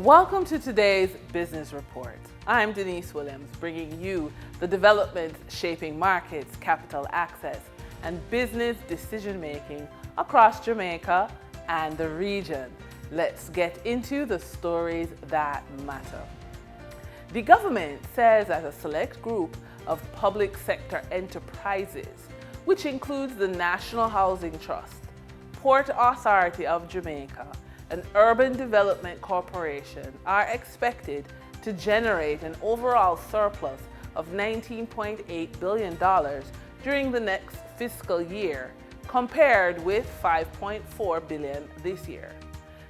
Welcome to today's Business Report. I'm Denise Williams, bringing you the developments shaping markets, capital access, and business decision-making across Jamaica and the region. Let's get into the stories that matter. The government says that a select group of public sector enterprises, which includes the National Housing Trust, Port Authority of Jamaica, and Urban Development Corporation, are expected to generate an overall surplus of $19.8 billion during the next fiscal year, compared with $5.4 billion this year.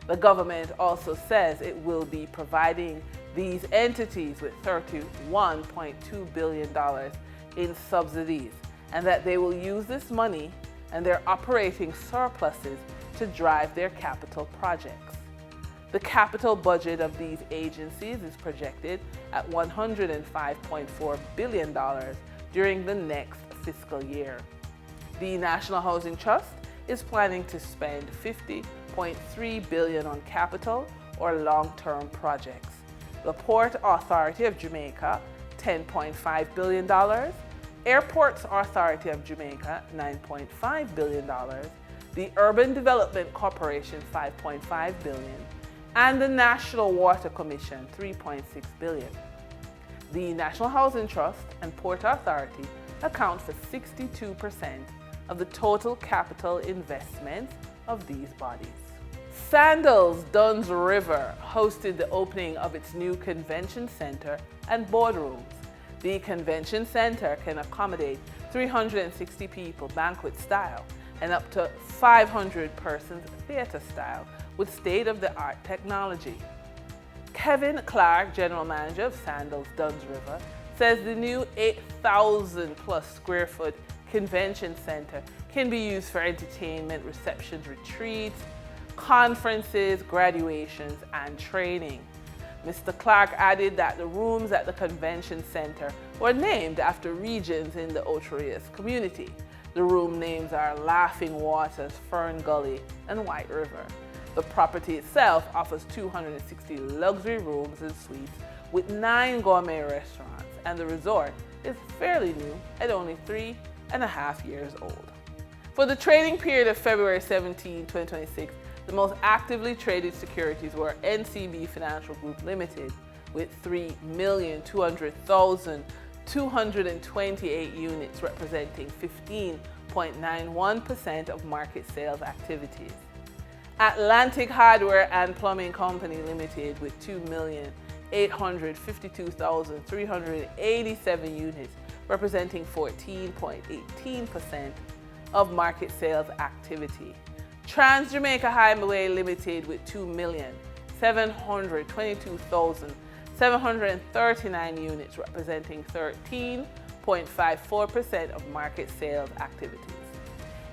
The government also says it will be providing these entities with $31.2 billion in subsidies, and that they will use this money and their operating surpluses to drive their capital projects. The capital budget of these agencies is projected at $105.4 billion during the next fiscal year. The National Housing Trust is planning to spend $50.3 billion on capital or long-term projects. The Port Authority of Jamaica, $10.5 billion. Airports Authority of Jamaica, $9.5 billion. The Urban Development Corporation, $5.5 billion. And the National Water Commission, $3.6 billion. The National Housing Trust and Port Authority account for 62% of the total capital investments of these bodies. Sandals Duns River hosted the opening of its new convention center and boardrooms. The convention center can accommodate 360 people banquet style and up to 500 persons theater style with state-of-the-art technology. Kevin Clark, general manager of Sandals Duns River, says the new 8,000 plus square foot convention center can be used for entertainment, receptions, retreats, conferences, graduations, and training. Mr. Clark added that the rooms at the convention center were named after regions in the Ocho-Rios community. The room names are Laughing Waters, Fern Gully, and White River. The property itself offers 260 luxury rooms and suites with 9 gourmet restaurants, and the resort is fairly new at only 3.5 years old. For the trading period of February 17, 2026, the most actively traded securities were NCB Financial Group Limited with 3,200,228 units, representing 15.91% of market sales activities. Atlantic Hardware and Plumbing Company Limited with 2,852,387 units, representing 14.18% of market sales activity. Trans Jamaica Highway Limited with 2,722,739 units, representing 13.54% of market sales activities.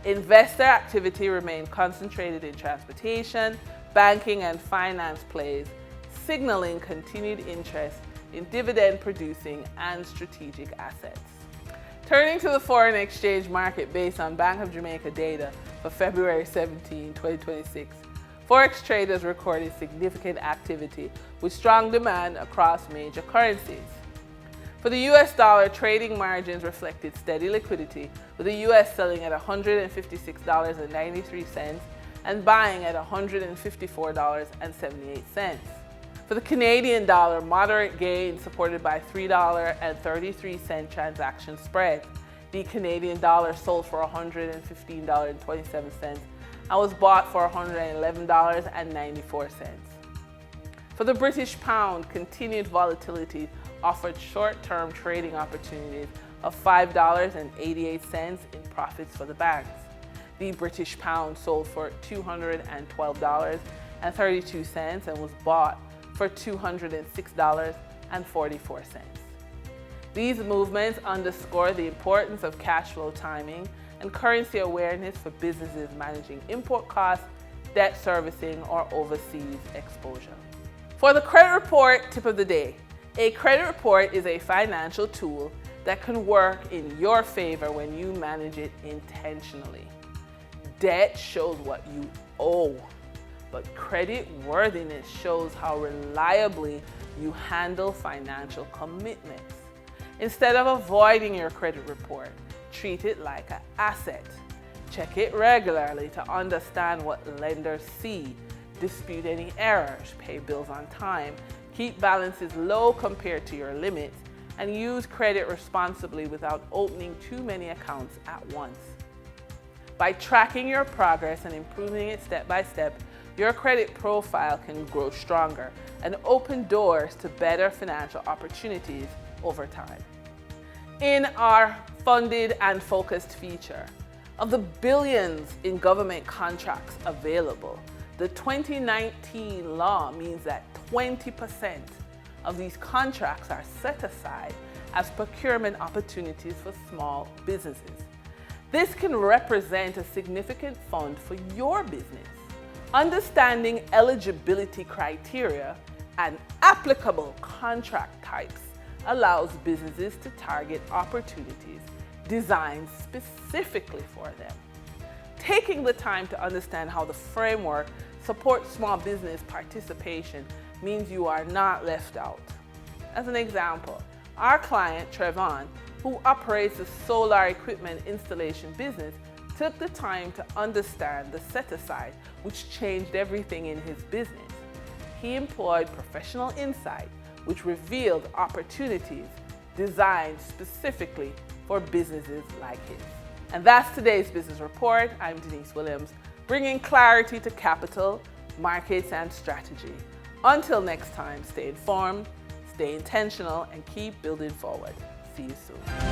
Investor activity remained concentrated in transportation, banking, and finance plays, signaling continued interest in dividend-producing and strategic assets. Turning to the foreign exchange market based on Bank of Jamaica data for February 17, 2026, Forex traders recorded significant activity with strong demand across major currencies. For the US dollar, trading margins reflected steady liquidity, with the US selling at $156.93 and buying at $154.78. For the Canadian dollar, moderate gains supported by $3.33 transaction spread. The Canadian dollar sold for $115.27 and was bought for $111.94. For the British pound, continued volatility offered short-term trading opportunities of $5.88 in profits for the banks. The British pound sold for $212.32 and was bought for $206.44. These movements underscore the importance of cash flow timing and currency awareness for businesses managing import costs, debt servicing, or overseas exposure. For the credit report tip of the day, a credit report is a financial tool that can work in your favor when you manage it intentionally. Debt shows what you owe. but credit worthiness shows how reliably you handle financial commitments. Instead of avoiding your credit report, treat it like an asset. Check it regularly to understand what lenders see, dispute any errors, pay bills on time, keep balances low compared to your limits, and use credit responsibly without opening too many accounts at once. By tracking your progress and improving it step by step, your credit profile can grow stronger and open doors to better financial opportunities over time. In our funded and focused feature, of the billions in government contracts available, the 2019 law means that 20% of these contracts are set aside as procurement opportunities for small businesses. This can represent a significant fund for your business. Understanding eligibility criteria and applicable contract types allows businesses to target opportunities designed specifically for them. Taking the time to understand how the framework supports small business participation means you are not left out. As an example, our client, Trevon, who operates a solar equipment installation business, took the time to understand the set-aside, which changed everything in his business. He employed professional insight, which revealed opportunities designed specifically for businesses like his. And that's today's business report. I'm Denise Williams, bringing clarity to capital, markets, and strategy. Until next time, stay informed, stay intentional, and keep building forward. See you soon.